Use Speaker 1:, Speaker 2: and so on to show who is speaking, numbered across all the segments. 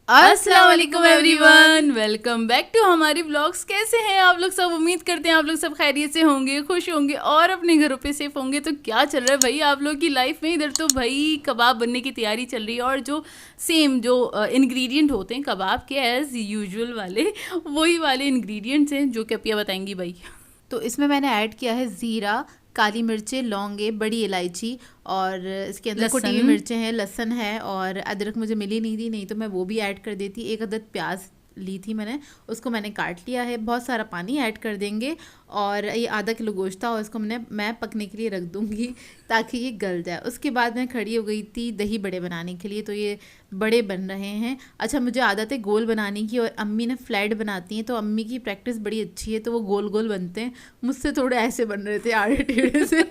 Speaker 1: अस्सलाम वालेकुम everyone, welcome back to हमारी व्लॉग्स। कैसे हैं आप लोग सब? उम्मीद करते हैं आप लोग सब खैरियत से होंगे, खुश होंगे और अपने घरों पे सेफ होंगे। तो क्या चल रहा है भाई आप लोग की लाइफ में? इधर तो भाई कबाब बनने की तैयारी चल रही है और जो सेम जो इंग्रेडिएंट होते हैं कबाब के एज यूजुअल वाले, वही वाले इंग्रेडिएंट्स हैं जो कि अपिया बताएंगी भाई।
Speaker 2: तो इसमें मैंने ऐड किया है ज़ीरा, काली मिर्चें, लौंगे, बड़ी इलायची और इसके अंदर कुटी हुई मिर्चें हैं, लहसुन है और अदरक मुझे मिली नहीं थी, नहीं तो मैं वो भी ऐड कर देती। एक अदद प्याज ली थी मैंने, उसको मैंने काट लिया है। बहुत सारा पानी ऐड कर देंगे और ये आधा किलो गोश्त था और इसको मैं पकने के लिए रख दूँगी ताकि ये गल जाए। उसके बाद मैं खड़ी हो गई थी दही बड़े बनाने के लिए। तो ये बड़े बन रहे हैं। अच्छा, मुझे आदत है गोल बनाने की और अम्मी ने फ्लैट बनाती हैं, तो अम्मी की प्रैक्टिस बड़ी अच्छी है, तो वो गोल गोल बनते हैं। मुझसे थोड़े ऐसे बन रहे थे आड़े टेढ़े से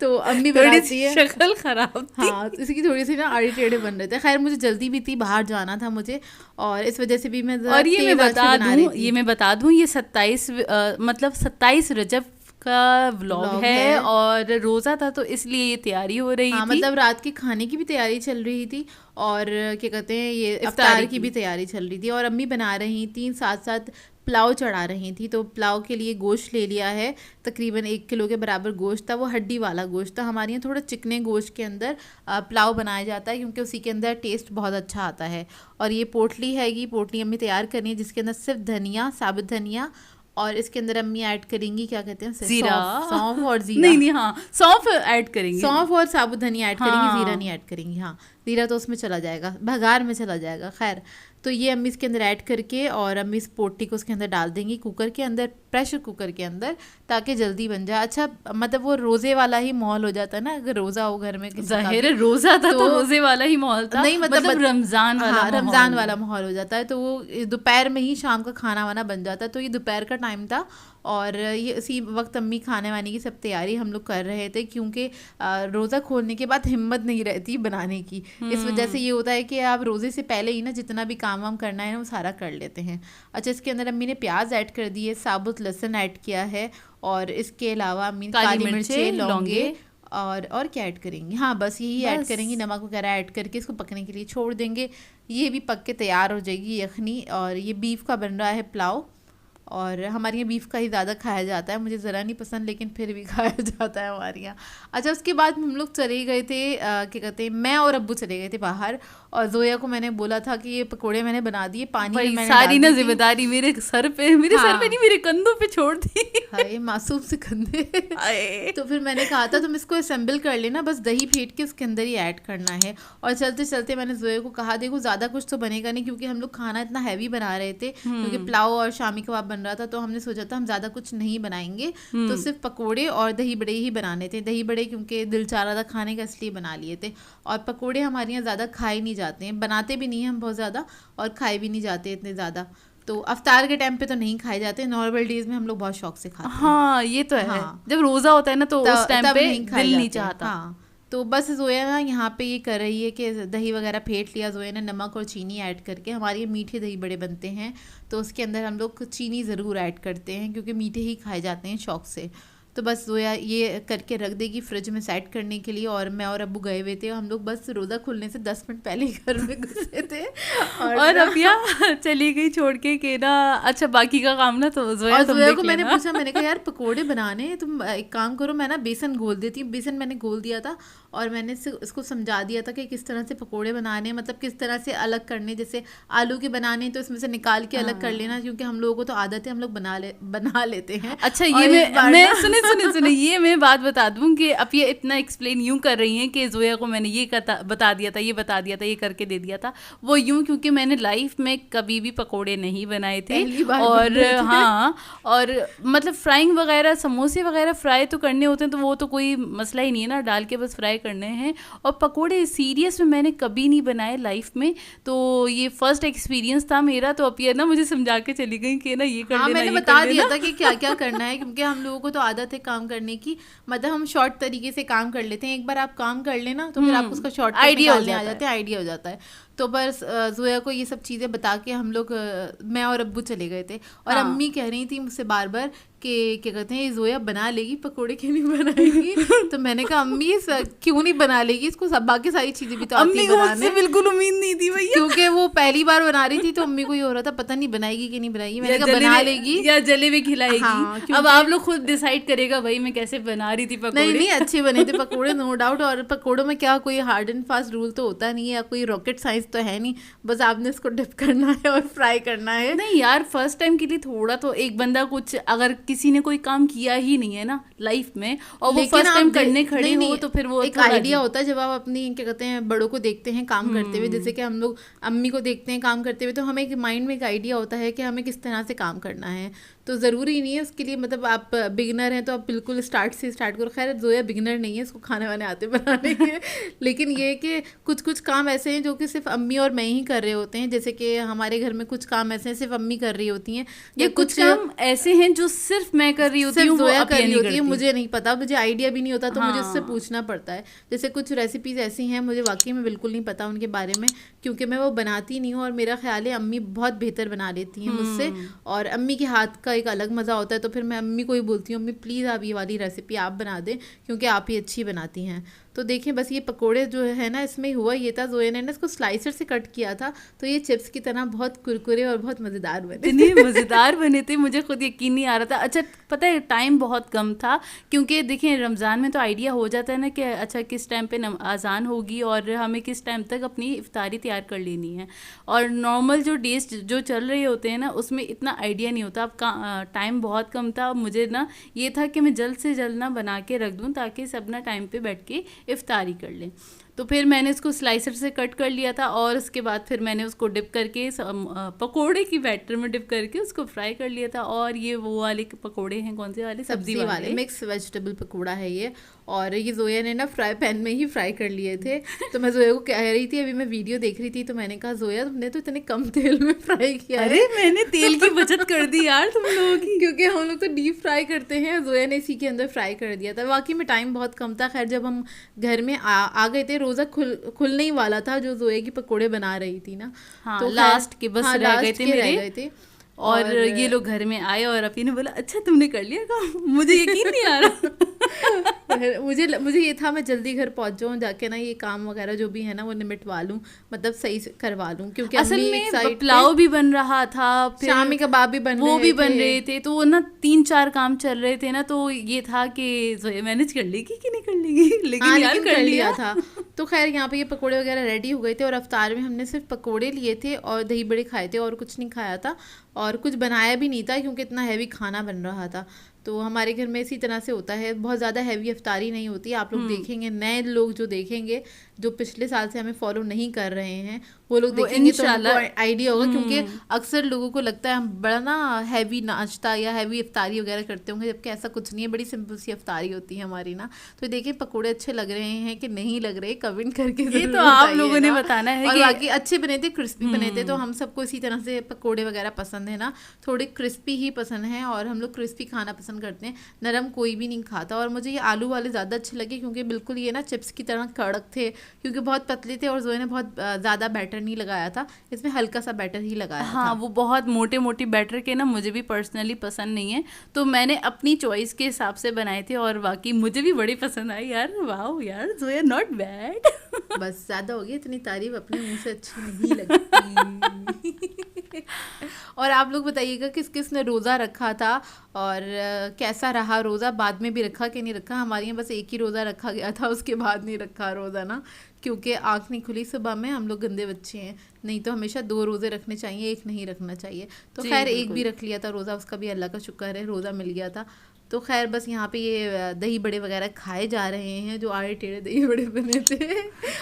Speaker 2: तो अम्मी बनाती है,
Speaker 1: शक्ल खराब थी।
Speaker 2: हाँ, तो इसकी थोड़ी सी ना आड़े टेढ़े बन रहे थे। खैर मुझे जल्दी भी थी, बाहर जाना था मुझे और इस वजह से भी मैं
Speaker 1: और ये मैं बता दूं ये 27 रजब का व्लॉग है और रोज़ा था, तो इसलिए ये तैयारी हो रही थी।
Speaker 2: मतलब रात के खाने की भी तैयारी चल रही थी और क्या कहते हैं ये इफ्तार की भी तैयारी चल रही थी। और अम्मी बना रही थी, साथ साथ पुलाव चढ़ा रही थी। तो पुलाव के लिए गोश्त ले लिया है, तकरीबन 1 किलो के बराबर गोश्त था। वो हड्डी वाला गोश्त था। हमारे यहाँ थोड़ा चिकने गोश्त के अंदर पुलाव बनाया जाता है क्योंकि उसी के अंदर टेस्ट बहुत अच्छा आता है। और ये पोटली हैगी, पोटली अम्मी तैयार करनी है जिसके अंदर सिर्फ धनिया, साबुत धनिया और इसके अंदर अम्मी ऐड करेंगी क्या कहते हैं
Speaker 1: जीरा,
Speaker 2: सौंफ और जीरा।
Speaker 1: नहीं, हाँ, सौंफ ऐड करेंगे,
Speaker 2: सौंफ और साबुत धनिया ऐड करेंगी, जीरा नहीं ऐड करेंगी। हाँ, जीरा तो उसमें चला जाएगा, भगार में चला जाएगा। खैर, तो ये अम्मी इसके अंदर ऐड करके और अम्मी इस पोटी को उसके अंदर डाल देंगी कुकर के अंदर, प्रेशर कुकर के अंदर, ताकि जल्दी बन जाए। अच्छा, मतलब वो रोज़े वाला ही माहौल हो जाता है ना, अगर रोज़ा हो घर में,
Speaker 1: ज़ाहिर है रोज़ा था तो रोज़े वाला ही माहौल था।
Speaker 2: नहीं मतलब
Speaker 1: रमज़ान वाला,
Speaker 2: हाँ, रमज़ान वाला माहौल हो जाता है। तो वो दोपहर में ही शाम का खाना वाना बन जाता है। तो ये दोपहर का टाइम था और ये इसी वक्त अम्मी खाने वाने की सब तैयारी हम लोग कर रहे थे क्योंकि रोज़ा खोलने के बाद हिम्मत नहीं रहती बनाने की। इस वजह से ये होता है कि आप रोज़े से पहले ही ना जितना भी काम वाम करना है ना वो सारा कर लेते हैं। अच्छा, इसके अंदर अम्मी ने प्याज ऐड कर दिए, साबुत लहसुन ऐड किया है और इसके अलावा अम्मी काली मिर्चें, लौंगे और क्या ऐड करेंगी? हाँ, बस यही ऐड करेंगी। नमक वगैरह ऐड करके इसको पकने के लिए छोड़ देंगे। ये भी पक के तैयार हो जाएगी यखनी। और ये बीफ का बन रहा है पुलाव और हमारे यहाँ बीफ का ही ज़्यादा खाया जाता है। मुझे ज़रा नहीं पसंद लेकिन फिर भी खाया जाता है हमारे यहाँ। अच्छा, उसके बाद हम लोग चले गए थे, क्या कहते हैं, मैं और अब्बू चले गए थे बाहर और जोया को मैंने बोला था कि ये पकोड़े मैंने बना दिए, पानी में मैंने
Speaker 1: सारी ना जिम्मेदारी मेरे सर पे नहीं, मेरे कंधों पे छोड़ दी।
Speaker 2: हाय मासूम से कंधे। तो फिर मैंने कहा था तुम इसको असेंबल कर लेना, बस दही फेंट के उसके अंदर ही ऐड करना है। और चलते चलते मैंने जोया को कहा देखो ज़्यादा कुछ तो बनेगा नहीं क्योंकि हम लोग खाना इतना हैवी बना रहे थे क्योंकि पुलाव और शामी कबाब बन रहा था। तो हमने सोचा था हम ज़्यादा कुछ नहीं बनाएंगे, तो सिर्फ पकोड़े और दही बड़े ही बनाने थे। दही बड़े क्योंकि दिल चाह रहा था खाने का, इसलिए बना लिए थे। और पकोड़े हमारे यहाँ ज़्यादा खाए नहीं जाते हैं, बनाते भी नहीं हैं हम बहुत ज़्यादा और खाए भी नहीं जाते इतने ज़्यादा। तो अफ्तार के टाइम पे तो नहीं खाए जाते, नॉर्मल डेज में हम लोग बहुत शौक से खाते हैं।
Speaker 1: हाँ, ये तो है। हाँ, जब रोज़ा होता है ना तो उस टाइम पे दिल नहीं चाहता।
Speaker 2: हाँ, तो बस जोया ना यहाँ पे ये कर रही है कि दही वगैरह फेंट लिया जोया ने, नमक और चीनी ऐड करके। हमारे ये मीठे दही बड़े बनते हैं तो उसके अंदर हम लोग चीनी ज़रूर ऐड करते हैं क्योंकि मीठे ही खाए जाते हैं शौक से। तो बस जोया ये करके रख देगी फ्रिज में सेट करने के लिए। और मैं और अब्बू गए हुए थे, हम लोग बस रोज़ा खुलने से 10 मिनट पहले घर में घुसे थे
Speaker 1: और अबिया चली गई छोड़ के कि ना अच्छा बाकी का काम ना तो जोया
Speaker 2: को मैंने पूछा, मैंने कहा यार पकोड़े बनाने, तुम एक काम करो, मैं ना बेसन घोल देती हूँ। बेसन मैंने घोल दिया था और मैंने इसको समझा दिया था कि किस तरह से पकोड़े बनाने, मतलब किस तरह से अलग करने। जैसे आलू के बनाने तो इसमें से निकाल के अलग कर लेना क्योंकि हम लोगों को तो आदत है, हम लोग बना लेते हैं।
Speaker 1: अच्छा, ये मैं सुने ये मैं बात बता दूं कि अब ये इतना एक्सप्लेन यूं कर रही हैं कि जोया को मैंने ये बता दिया था, ये करके दे दिया था। वो यूं क्योंकि मैंने लाइफ में कभी भी पकोड़े नहीं बनाए थे और हाँ, और मतलब फ्राइंग वगैरह, समोसे वगैरह फ्राई तो करने होते हैं तो वो तो कोई मसला ही नहीं है ना, डाल के बस फ्राई करने हैं। और पकोड़े सीरियस में मैंने कभी नहीं बनाए लाइफ में, तो ये फर्स्ट एक्सपीरियंस था मेरा। तो अब ये ना मुझे समझा के चली गई कि ना ये कर लेना,
Speaker 2: मैंने बता दिया था कि क्या क्या करना है क्योंकि हम लोगों को तो आदत है काम करने की, मतलब हम शॉर्ट तरीके से काम कर लेते हैं। एक बार आप काम कर लेना तो फिर आप उसका शॉर्ट आइडिया हो जाता है। तो बस जोया को ये सब चीज़ें बता के हम लोग, मैं और अब्बू चले गए थे और अम्मी कह रही थी मुझसे बार बार कि क्या कहते हैं जोया बना लेगी पकोड़े क्यों नहीं बनाएगी। तो मैंने कहा अम्मी क्यों नहीं बना लेगी, इसको सब बाकी सारी चीजें भी तो आती है बनाने।
Speaker 1: बिल्कुल उम्मीद नहीं थी भैया,
Speaker 2: क्योंकि वो पहली बार बना रही थी तो अम्मी को ये हो रहा था पता नहीं बनाएगी कि नहीं बनाएगी। मैंने कहा बना लेगी
Speaker 1: या जलेबी खिलाएगी।
Speaker 2: हाँ,
Speaker 1: अब आप लोग खुद डिसाइड करेगा भाई मैं कैसे बना रही थी पकोड़े।
Speaker 2: नहीं अच्छे बने थे पकोड़े नो डाउट। और पकोड़ों में क्या कोई हार्ड एंड फास्ट रूल तो होता नहीं है या कोई रॉकेट साइंस तो है नहीं, बस आपने इसको डिप करना है और फ्राई करना है।
Speaker 1: नहीं यार फर्स्ट टाइम के लिए थोड़ा तो एक बंदा कुछ, अगर किसी ने कोई काम किया ही नहीं है ना लाइफ में और वो फर्स्ट टाइम करने खड़े हो तो फिर वो
Speaker 2: एक आइडिया होता है जब आप अपनी क्या कहते हैं बड़ों को देखते हैं काम करते हुए, जैसे कि हम लोग अम्मी को देखते हैं काम करते हुए, तो हमें एक माइंड में एक आइडिया होता है कि हमें किस तरह से काम करना है। तो ज़रूरी नहीं है उसके लिए, मतलब आप बिगिनर हैं तो आप बिल्कुल स्टार्ट करो। खैर जोया बिगिनर नहीं है, इसको खाने वाने आते बनाने के लेकिन ये कि कुछ काम ऐसे हैं जो कि सिर्फ अम्मी और मैं ही कर रहे होते हैं। जैसे कि हमारे घर में कुछ काम ऐसे हैं सिर्फ अम्मी कर रही होती हैं,
Speaker 1: या कुछ काम ऐसे हैं जो सिर्फ मैं कर रही होती हूँ,
Speaker 2: जोया कर रही होती है, मुझे नहीं पता, मुझे आइडिया भी नहीं होता तो मुझे उससे पूछना पड़ता है। जैसे कुछ रेसिपीज ऐसी हैं मुझे वाकई में बिल्कुल नहीं पता उनके बारे में, क्योंकि मैं वो बनाती नहीं हूँ और मेरा ख्याल है अम्मी बहुत बेहतर बना लेती हैं मुझसे, और अम्मी के हाथ का एक अलग मज़ा होता है। तो फिर मैं अम्मी को ही बोलती हूँ अम्मी प्लीज़ आप ये वाली रेसिपी आप बना दें क्योंकि आप ही अच्छी बनाती हैं। तो देखिए बस ये पकोड़े जो है ना, इसमें हुआ ये था जोया ने इसको स्लाइसर से कट किया था तो ये चिप्स की तरह बहुत कुरकुरे और बहुत मज़ेदार बने।
Speaker 1: इतने मज़ेदार बने थे मुझे खुद यकीन नहीं आ रहा था। अच्छा पता है टाइम बहुत कम था, क्योंकि देखिए रमज़ान में तो आइडिया हो जाता है ना कि अच्छा किस टाइम पे अज़ान होगी और हमें किस टाइम तक अपनी इफ्तारी तैयार कर लेनी है, और नॉर्मल जो डेज जो चल रहे होते हैं ना उसमें इतना आइडिया नहीं होता। अब टाइम बहुत कम था, मुझे ना ये था कि मैं जल्द से जल्द ना बना के रख दूँ ताकि सब ना टाइम पे बैठ के इफ्तारी कर लें। तो फिर मैंने इसको स्लाइसर से कट कर लिया था और उसके बाद फिर मैंने उसको डिप करके पकोड़े की बैटर में डिप करके उसको फ्राई कर लिया था। और ये वो वाले पकोड़े हैं, कौन से वाले,
Speaker 2: सब्जी वाले मिक्स वेजिटेबल पकोड़ा है ये। और ये जोया ने ना फ्राई पैन में ही फ्राई कर लिए थे। तो मैं जोया को कह रही थी, अभी मैं वीडियो देख रही थी तो मैंने कहा जोया तुमने तो इतने कम तेल में फ्राई किया है।
Speaker 1: अरे मैंने तेल की बचत कर दी यार तुम लोगों की,
Speaker 2: क्योंकि हम लोग तो डीप फ्राई करते हैं, जोया ने इसी के अंदर फ्राई कर दिया था। वाकई में टाइम बहुत कम था। खैर जब हम घर में आ गए थे, रोज़ा खुलने ही वाला था जो जोया की पकोड़े बना रही थी ना,
Speaker 1: हाँ,
Speaker 2: तो
Speaker 1: लास्ट के बस रह गए थे और ये लोग घर में आए और अपी ने बोला अच्छा तुमने कर लिया काम, मुझे यकीन नहीं आ रहा।
Speaker 2: मुझे ये था मैं जल्दी घर पहुंच जाऊँ, जाके ना ये काम वगैरह जो भी है ना वो निपटवा लूँ, मतलब सही से करवा लूँ, क्योंकि
Speaker 1: असल में पुलाव भी बन रहा था, फिर
Speaker 2: शामी कबाब भी बन
Speaker 1: रहे थे, तो ना 3-4 काम चल रहे थे ना, तो ये था कि मैनेज कर लेगी कि नहीं कर लेगी, लेकिन यार कर लिया था।
Speaker 2: तो खैर यहाँ पे ये पकोड़े वगैरह रेडी हो गए थे और अफ्तार में हमने सिर्फ पकोड़े लिए थे और दही बड़े खाए थे और कुछ नहीं खाया था और कुछ बनाया भी नहीं था क्योंकि इतना हैवी खाना बन रहा था। तो हमारे घर में इसी तरह से होता है, बहुत ज़्यादा हैवी इफ्तारी नहीं होती। आप लोग देखेंगे, नए लोग जो देखेंगे जो पिछले साल से हमें फॉलो नहीं कर रहे हैं वो लोग देखेंगे तो उनको आइडिया होगा, क्योंकि अक्सर लोगों को लगता है हम बड़ा ना हैवी नाश्ता या हैवी इफ्तारी वगैरह करते होंगे, जबकि ऐसा कुछ नहीं है, बड़ी सिंपल सी इफ्तारी होती है हमारी ना। तो देखिए पकोड़े अच्छे लग रहे हैं कि नहीं लग रहे, कमेंट करके
Speaker 1: ये तो आप लोगों ने बताना है।
Speaker 2: और बाकी अच्छे बने थे, क्रिस्पी बने थे, तो हम सबको इसी तरह से पकोड़े वगैरह पसंद है ना, थोड़े क्रिस्पी ही पसंद है और हम लोग क्रिस्पी खाना पसंद करते हैं, नरम कोई भी नहीं खाता। और मुझे ये आलू वाले ज़्यादा अच्छे लगे क्योंकि बिल्कुल ये ना चिप्स की तरह कड़क थे, क्योंकि बहुत पतले थे और जोया ने बहुत ज़्यादा बैटर नहीं लगाया था, इसमें हल्का सा बैटर ही लगाया था।
Speaker 1: हाँ वो बहुत मोटे मोटे बैटर के ना मुझे भी पर्सनली पसंद नहीं है, तो मैंने अपनी चॉइस के हिसाब से बनाए थे और बाकी मुझे भी बड़ी पसंद आई यार। वाह यार जोया नॉट बैड।
Speaker 2: बस ज़्यादा हो गई, इतनी तारीफ अपने मुंह से अच्छी नहीं लगती। और आप लोग बताइएगा किस किस ने रोज़ा रखा था और कैसा रहा रोज़ा, बाद में भी रखा कि नहीं रखा। हमारे यहाँ बस एक ही रोज़ा रखा गया था, उसके बाद नहीं रखा रोज़ा ना, क्योंकि आँख नहीं खुली सुबह में, हम लोग गंदे बच्चे हैं, नहीं तो हमेशा 2 रोज़े रखने चाहिए, एक नहीं रखना चाहिए। तो खैर एक भी रख लिया था रोज़ा, उसका भी अल्लाह का शुक्र है रोज़ा मिल गया था। तो खैर बस यहाँ पे ये दही बड़े वगैरह खाए जा रहे हैं, जो आड़े टेढ़े दही बड़े बने थे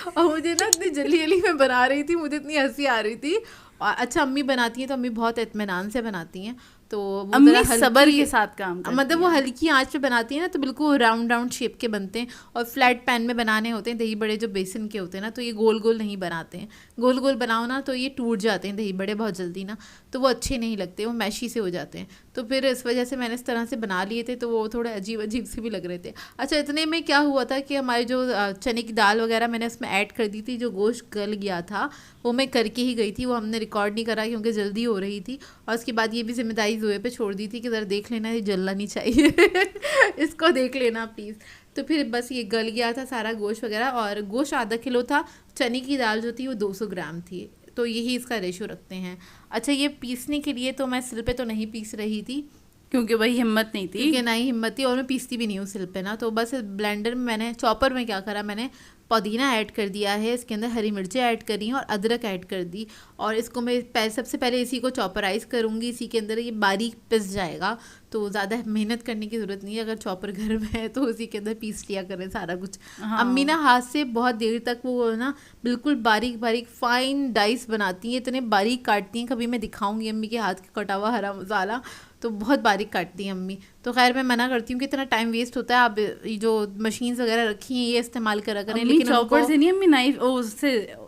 Speaker 2: और मुझे ना इतनी जल्दी जल्दी में बना रही थी, मुझे इतनी हंसी आ रही थी। और अच्छा अम्मी बनाती हैं तो अम्मी बहुत इत्मीनान से बनाती हैं, तो
Speaker 1: अम्मी सब्र के साथ काम करती
Speaker 2: मतलब वो हल्की आंच पे बनाती है ना, तो बिल्कुल राउंड शेप के बनते हैं। और फ्लैट पैन में बनाने होते हैं दही बड़े जो बेसन के होते हैं ना, तो ये गोल गोल नहीं बनाते हैं, गोल गोल बनाओ ना तो ये टूट जाते हैं दही बड़े बहुत जल्दी ना, तो वो अच्छे नहीं लगते, वो मैशी से हो जाते हैं। तो फिर इस वजह से मैंने इस तरह से बना लिए थे, तो वो थोड़े अजीब अजीब से भी लग रहे थे। अच्छा, इतने में क्या हुआ था कि हमारी जो चने की दाल वगैरह मैंने उसमें ऐड कर दी थी, जो गोश्त गल गया था वो मैं करके ही गई थी, वो हमने रिकॉर्ड नहीं करा क्योंकि जल्दी हो रही थी। और उसके बाद ये भी जिम्मेदारी जोए पे छोड़ दी थी कि ज़रा देख लेना, ये जलना नहीं चाहिए इसको देख लेना प्लीज़। तो फिर बस ये गल गया था सारा गोश्त वगैरह, और गोश्त आधा किलो था, चने की दाल जो थी वो 200 ग्राम थी, तो यही इसका रेशो रखते हैं। अच्छा, ये पीसने के लिए तो मैं सिल पे तो नहीं पीस रही थी
Speaker 1: क्योंकि भाई हिम्मत नहीं थी,
Speaker 2: क्योंकि ना ही हिम्मत थी और मैं पीसती भी नहीं हूँ सिल पे ना। तो बस ब्लेंडर में मैंने, चॉपर में क्या करा, मैंने पुदीना ऐड कर दिया है, इसके अंदर हरी मिर्चें ऐड करी हैं और अदरक ऐड कर दी, और इसको मैं सबसे पहले इसी को चॉपराइज़ करूँगी, इसी के अंदर ये बारीक पिस जाएगा, तो ज़्यादा मेहनत करने की ज़रूरत नहीं है। अगर चॉपर घर में है तो उसी के अंदर पीस लिया करें सारा कुछ।
Speaker 1: हाँ।
Speaker 2: अम्मी ना हाथ से बहुत देर तक वो ना बिल्कुल बारीक बारीक फाइन डाइस बनाती हैं, इतने बारीक काटती हैं, कभी मैं दिखाऊंगी अम्मी के हाथ के कटा हुआ हरा मसाला, तो बहुत बारीक काटती हैं अम्मी। तो खैर मैं मना करती हूँ कि इतना टाइम वेस्ट होता है, आप जो मशीन्स वगैरह रखी हैं ये इस्तेमाल करा करें। लेकिन
Speaker 1: चॉपर से नहीं, अम्मी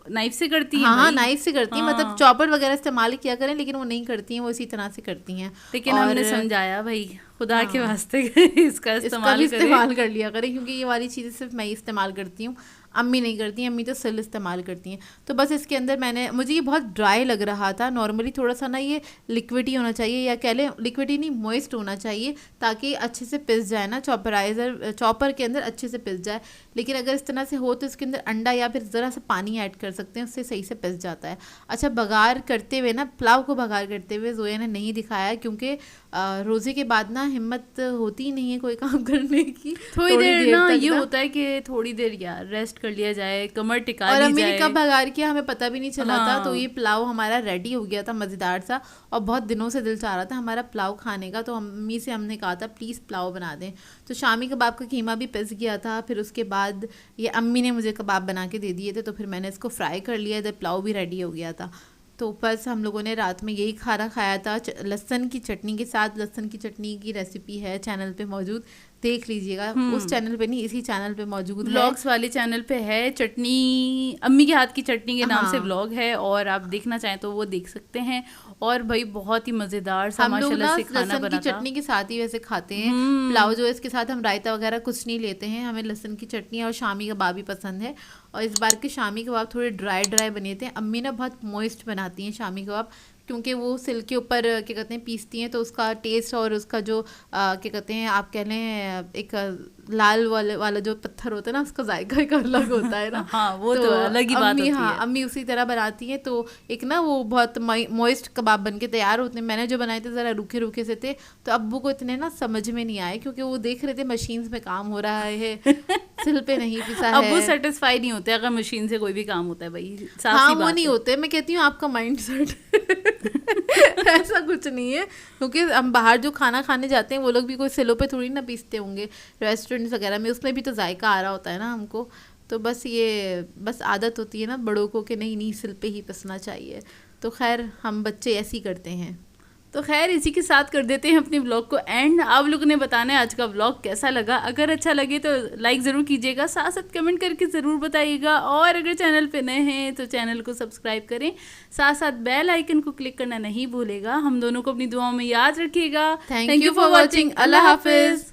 Speaker 1: नाइफ से करती हैं।
Speaker 2: हाँ, नाइफ से करती हैं, मतलब चॉपर वगैरह इस्तेमाल किया करें, लेकिन वो नहीं करती हैं, वो इसी तरह से करती हैं।
Speaker 1: लेकिन हमने समझाया भाई खुदा के वास्ते इसका
Speaker 2: इस्तेमाल कर लिया करें, क्योंकि ये वाली चीज़ें सिर्फ मैं ही इस्तेमाल करती हूँ, अम्मी नहीं करती हैं, अम्मी तो सिल इस्तेमाल करती हैं। तो बस इसके अंदर मुझे ये बहुत ड्राई लग रहा था, नॉर्मली थोड़ा सा ना ये लिक्विड ही होना चाहिए, या कह लें लिक्विड ही नहीं, मॉइस्ट होना चाहिए, ताकि अच्छे से पिस जाए ना, चॉपर के अंदर अच्छे से पिस जाए। लेकिन अगर इस तरह से हो तो इसके अंदर अंडा या फिर ज़रा सा पानी ऐड कर सकते हैं, उससे सही से पिस जाता है। अच्छा, बघार करते हुए ना, पुलाव को बघार करते हुए जोया ने नहीं दिखाया, क्योंकि रोज़े के बाद ना हिम्मत होती ही नहीं है कोई काम करने की।
Speaker 1: थोड़ी देर ना ये होता है कि थोड़ी देर यार रेस्ट कर लिया जाए, कमर टिका ली जाए।
Speaker 2: और अम्मी ने कब बघार किया हमें पता भी नहीं चला था। तो ये पुलाव हमारा रेडी हो गया था, मज़ेदार सा, और बहुत दिनों से दिल चाह रहा था हमारा पुलाव खाने का, तो अम्मी से हमने कहा था प्लीज़ पुलाव बना दें। तो शामी कबाब का कीमा भी पिस गया था, फिर उसके बाद ये अम्मी ने मुझे कबाब बना के दे दिए थे, तो फिर मैंने इसको फ्राई कर लिया, इधर पुलाव भी रेडी हो गया था। तो बस हम लोगों ने रात में यही खाना खाया था, लहसुन की चटनी के साथ। लहसुन की चटनी की रेसिपी है चैनल पे मौजूद, देख लीजिएगा। उस चैनल पे नहीं, इसी चैनल पे मौजूद है,
Speaker 1: व्लॉग्स वाले चैनल पे है। चटनी अम्मी के हाथ की चटनी के नाम से व्लॉग है, और आप देखना चाहें तो वो देख सकते हैं। और भाई बहुत ही मज़ेदार सा माशाल्लाह से खाना बना था।
Speaker 2: चटनी के साथ ही वैसे खाते हैं पुलाव, जो इसके साथ हम रायता वगैरह कुछ नहीं लेते हैं, हमें लहसुन की चटनी और शामी कबाब ही पसंद है। और इस बार के शामी कबाब थोड़े ड्राई बने थे। अम्मी ना बहुत मॉइस्ट बनाती हैं शामी कबाब, क्योंकि वो सिल के ऊपर क्या कहते हैं पीसती हैं, तो उसका टेस्ट और उसका जो क्या कहते हैं आप कह लें एक लाल वाला जो पत्थर होता है ना, उसका जायका एक अलग होता है ना।
Speaker 1: हाँ, वो तो अलग ही बात होती है।
Speaker 2: अम्मी उसी तरह बनाती हैं, तो एक ना वो बहुत मॉइस्ट कबाब बन के तैयार होते हैं। मैंने जो बनाए थे ज़रा रूखे रूखे से थे, तो अब्बू को इतने ना समझ में नहीं आए, क्योंकि वो देख रहे थे मशीन में काम हो रहा है सिल पे नहीं पिसा है।
Speaker 1: अब्बू सेटिस्फाई नहीं होते अगर मशीन से कोई भी काम होता है भाई,
Speaker 2: हाँ वो नहीं होते। मैं कहती हूँ आपका माइंड सेट ऐसा कुछ नहीं है, क्योंकि हम बाहर जो खाना खाने जाते हैं वो लोग भी कोई सिलों पे थोड़ी ना पीसते होंगे, रेस्टोरेंट्स वगैरह में उसमें भी तो जायका आ रहा होता है ना हमको। तो बस आदत होती है ना बड़ों को कि नहीं सिल पे ही पिसना चाहिए। तो खैर हम बच्चे ऐसे ही करते हैं।
Speaker 1: तो खैर इसी के साथ कर देते हैं अपने व्लॉग को एंड। आप लोगों ने बताना है आज का व्लॉग कैसा लगा। अगर अच्छा लगे तो लाइक ज़रूर कीजिएगा, साथ साथ कमेंट करके ज़रूर बताइएगा, और अगर चैनल पे नए हैं तो चैनल को सब्सक्राइब करें, साथ साथ बेल आइकन को क्लिक करना नहीं भूलेगा। हम दोनों को अपनी दुआओं में याद रखिएगा।
Speaker 2: Thank you for watching. अल्लाह हाफिज़।